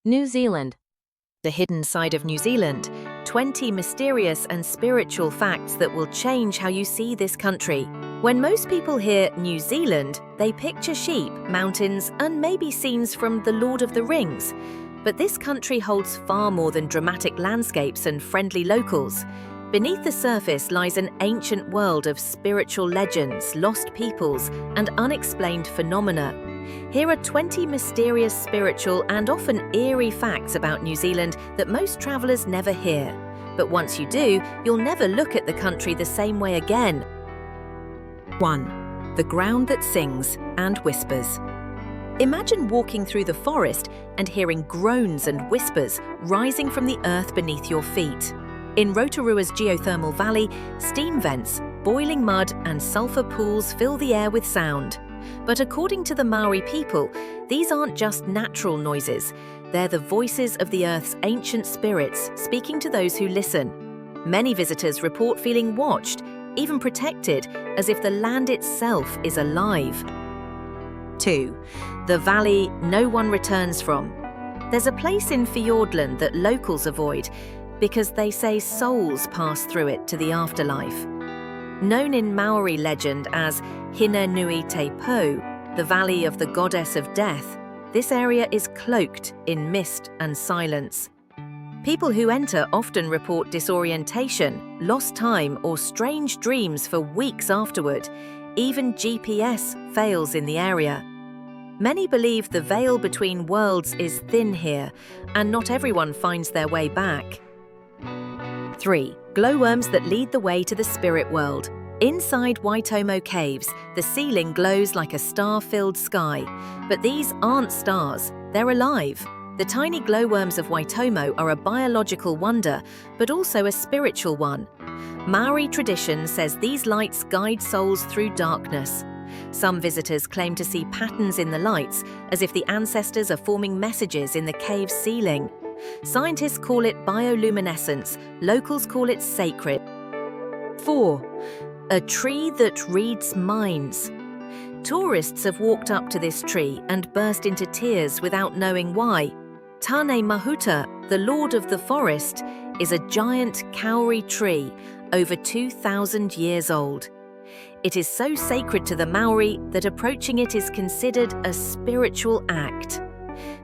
New Zealand. The hidden side of New Zealand, 20 mysterious and spiritual facts that will change how you see this country. When most people hear New Zealand, they picture sheep, mountains, and maybe scenes from The Lord of the Rings. But this country holds far more than dramatic landscapes and friendly locals. Beneath the surface lies an ancient world of spiritual legends, lost peoples, and unexplained phenomena. Here are 20 mysterious, spiritual, and often eerie facts about New Zealand that most travellers never hear. But once you do, you'll never look at the country the same way again. 1. The ground that sings and whispers. Imagine walking through the forest and hearing groans and whispers rising from the earth beneath your feet. In Rotorua's geothermal valley, steam vents, boiling mud, and sulphur pools fill the air with sound. But according to the Maori people, these aren't just natural noises. They're the voices of the Earth's ancient spirits speaking to those who listen. Many visitors report feeling watched, even protected, as if the land itself is alive. 2. The valley no one returns from. There's a place in Fiordland that locals avoid because they say souls pass through it to the afterlife. Known in Maori legend as Hina Nui Te Po, the valley of the goddess of death, this area is cloaked in mist and silence. People who enter often report disorientation, lost time, or strange dreams for weeks afterward. Even GPS fails in the area. Many believe the veil between worlds is thin here, and not everyone finds their way back. 3. Glowworms that lead the way to the spirit world. Inside Waitomo Caves, the ceiling glows like a star-filled sky. But these aren't stars, they're alive. The tiny glowworms of Waitomo are a biological wonder, but also a spiritual one. Maori tradition says these lights guide souls through darkness. Some visitors claim to see patterns in the lights, as if the ancestors are forming messages in the cave's ceiling. Scientists call it bioluminescence, locals call it sacred. 4. A tree that reads minds. Tourists have walked up to this tree and burst into tears without knowing why. Tane Mahuta, the Lord of the Forest, is a giant kauri tree over 2,000 years old. It is so sacred to the Maori that approaching it is considered a spiritual act.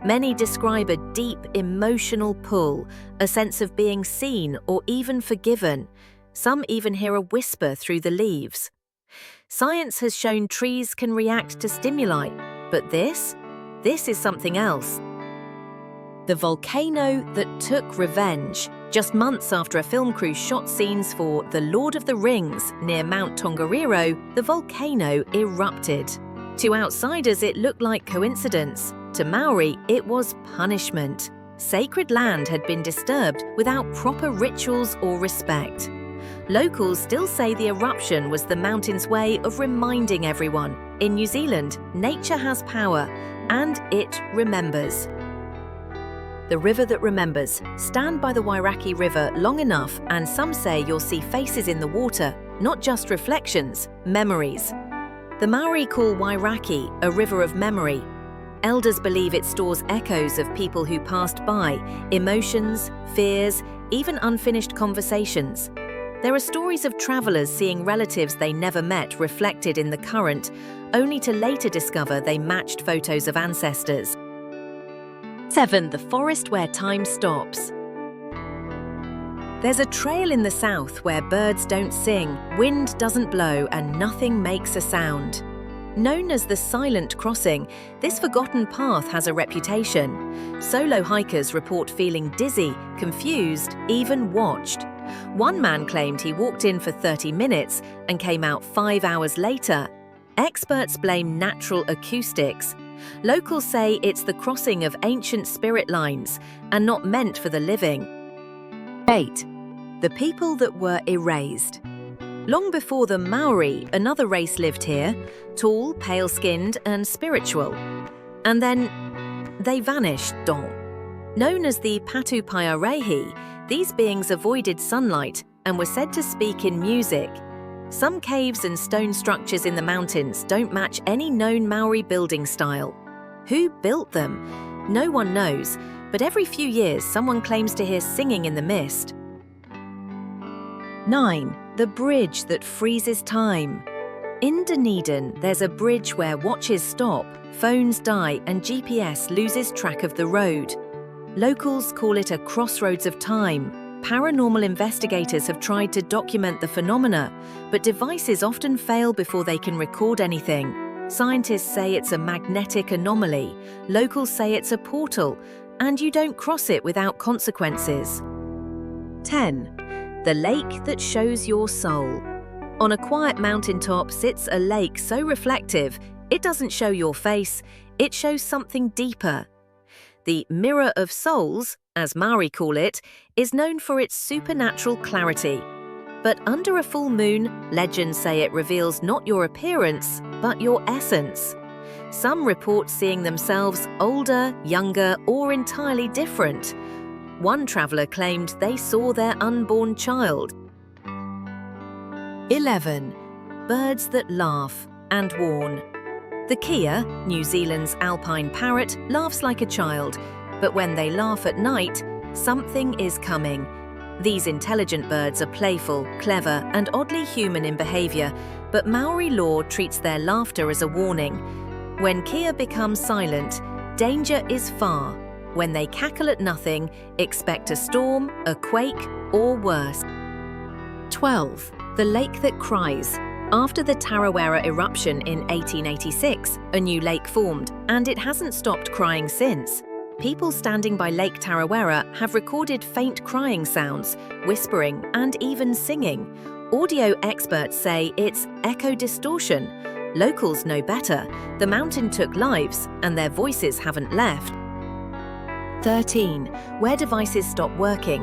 Many describe a deep emotional pull, a sense of being seen or even forgiven. Some even hear a whisper through the leaves. Science has shown trees can react to stimuli, but this is something else. The volcano that took revenge. Just months after a film crew shot scenes for The Lord of the Rings near Mount Tongariro, the volcano erupted. To outsiders, it looked like coincidence. To Maori, it was punishment. Sacred land had been disturbed without proper rituals or respect. Locals still say the eruption was the mountain's way of reminding everyone, in New Zealand, nature has power, and it remembers. The river that remembers. Stand by the Wairaki River long enough and some say you'll see faces in the water, not just reflections, memories. The Maori call Wairaki a river of memory. Elders believe it stores echoes of people who passed by, emotions, fears, even unfinished conversations. There are stories of travellers seeing relatives they never met reflected in the current, only to later discover they matched photos of ancestors. 7. The forest where time stops. There's a trail in the south where birds don't sing, wind doesn't blow, and nothing makes a sound. Known as the Silent Crossing, this forgotten path has a reputation. Solo hikers report feeling dizzy, confused, even watched. One man claimed he walked in for 30 minutes and came out 5 hours later. Experts blame natural acoustics. Locals say it's the crossing of ancient spirit lines and not meant for the living. 8. The people that were erased. Long before the Maori, another race lived here, tall, pale-skinned and spiritual. And then they vanished, Known as the Patupaiarehi, these beings avoided sunlight and were said to speak in music. Some caves and stone structures in the mountains don't match any known Maori building style. Who built them? No one knows, but every few years someone claims to hear singing in the mist. 9. The bridge that freezes time. In Dunedin, there's a bridge where watches stop, phones die, and GPS loses track of the road. Locals call it a crossroads of time. Paranormal investigators have tried to document the phenomena, but devices often fail before they can record anything. Scientists say it's a magnetic anomaly, locals say it's a portal, and you don't cross it without consequences. 10. The lake that shows your soul. On a quiet mountaintop sits a lake so reflective, it doesn't show your face, it shows something deeper. The Mirror of Souls, as Maori call it, is known for its supernatural clarity. But under a full moon, legends say it reveals not your appearance, but your essence. Some report seeing themselves older, younger, or entirely different. One traveller claimed they saw their unborn child. 11. Birds that laugh and warn. The kea, New Zealand's alpine parrot, laughs like a child, but when they laugh at night, something is coming. These intelligent birds are playful, clever, and oddly human in behaviour, but Maori law treats their laughter as a warning. When kea become silent, danger is far. When they cackle at nothing, expect a storm, a quake, or worse. 12. The lake that cries. After the Tarawera eruption in 1886, a new lake formed, and it hasn't stopped crying since. People standing by Lake Tarawera have recorded faint crying sounds, whispering, and even singing. Audio experts say it's echo distortion. Locals know better. The mountain took lives, and their voices haven't left. 13. Where devices stop working,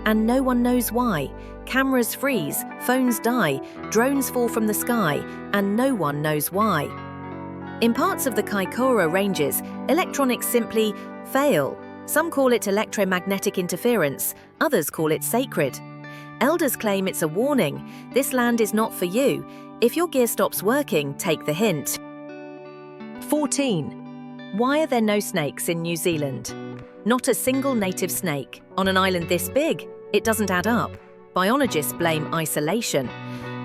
and no one knows why. Cameras freeze, phones die, drones fall from the sky, and no one knows why. In parts of the Kaikoura Ranges, electronics simply fail. Some call it electromagnetic interference, others call it sacred. Elders claim it's a warning. This land is not for you. If your gear stops working, take the hint. 14. Why are there no snakes in New Zealand? Not a single native snake. On an island this big, it doesn't add up. Biologists blame isolation.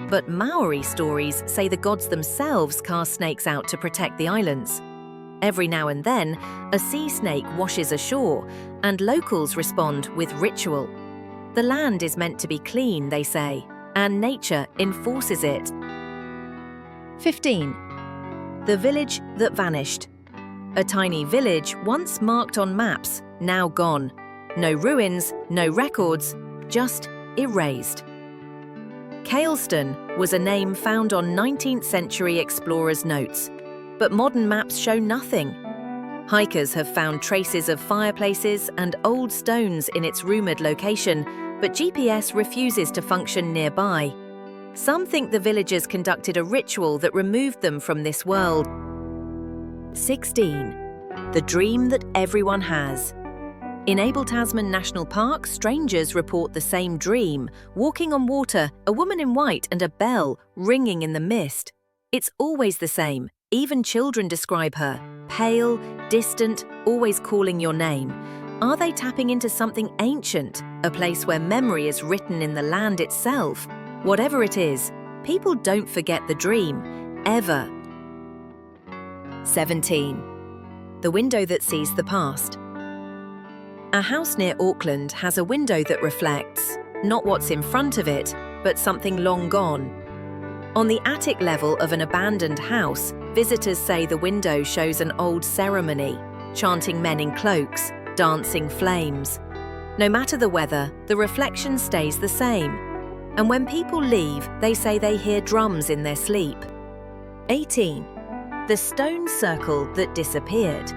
But Maori stories say the gods themselves cast snakes out to protect the islands. Every now and then, a sea snake washes ashore, and locals respond with ritual. The land is meant to be clean, they say, and nature enforces it. 15. The village that vanished. A tiny village once marked on maps, now gone. No ruins, no records, just erased. Kailston was a name found on 19th century explorers' notes, but modern maps show nothing. Hikers have found traces of fireplaces and old stones in its rumoured location, but GPS refuses to function nearby. Some think the villagers conducted a ritual that removed them from this world. 16. The dream that everyone has. In Abel Tasman National Park, strangers report the same dream, walking on water, a woman in white and a bell ringing in the mist. It's always the same. Even children describe her, pale, distant, always calling your name. Are they tapping into something ancient, a place where memory is written in the land itself? Whatever it is, people don't forget the dream, ever. 17. The window that sees the past. A house near Auckland has a window that reflects, not what's in front of it, but something long gone. On the attic level of an abandoned house, visitors say the window shows an old ceremony, chanting men in cloaks, dancing flames. No matter the weather, the reflection stays the same. And when people leave, they say they hear drums in their sleep. 18. The stone circle that disappeared.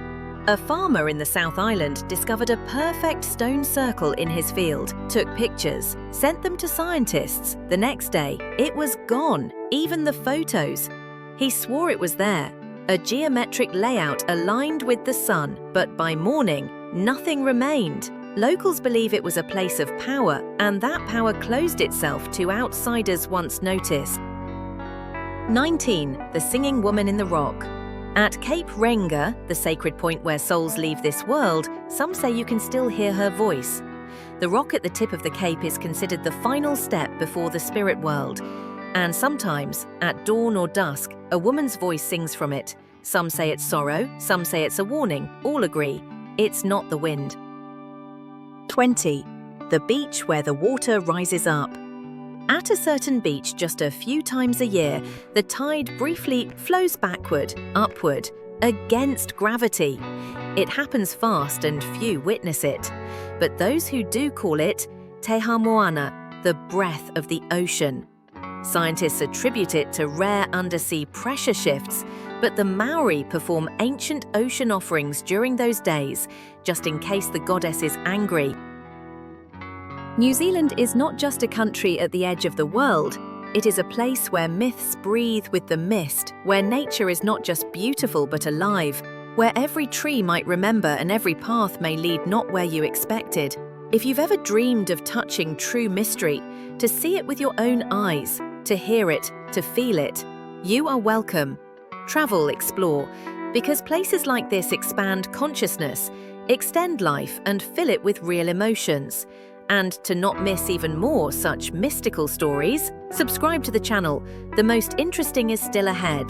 A farmer in the South Island discovered a perfect stone circle in his field, took pictures, sent them to scientists. The next day, it was gone, even the photos. He swore it was there, a geometric layout aligned with the sun, but by morning, nothing remained. Locals believe it was a place of power, and that power closed itself to outsiders once noticed. 19. The singing woman in the rock. At Cape Renga, the sacred point where souls leave this world, some say you can still hear her voice. The rock at the tip of the cape is considered the final step before the spirit world. And sometimes, at dawn or dusk, a woman's voice sings from it. Some say it's sorrow, some say it's a warning, all agree. It's not the wind. 20. The beach where the water rises up. At a certain beach just a few times a year, the tide briefly flows backward, upward, against gravity. It happens fast and few witness it. But those who do call it Te Moana, the breath of the ocean. Scientists attribute it to rare undersea pressure shifts, but the Maori perform ancient ocean offerings during those days, just in case the goddess is angry. New Zealand is not just a country at the edge of the world. It is a place where myths breathe with the mist, where nature is not just beautiful but alive, where every tree might remember and every path may lead not where you expected. If you've ever dreamed of touching true mystery, to see it with your own eyes, to hear it, to feel it, you are welcome. Travel, explore, because places like this expand consciousness, extend life and fill it with real emotions. And to not miss even more such mystical stories, subscribe to the channel. The most interesting is still ahead.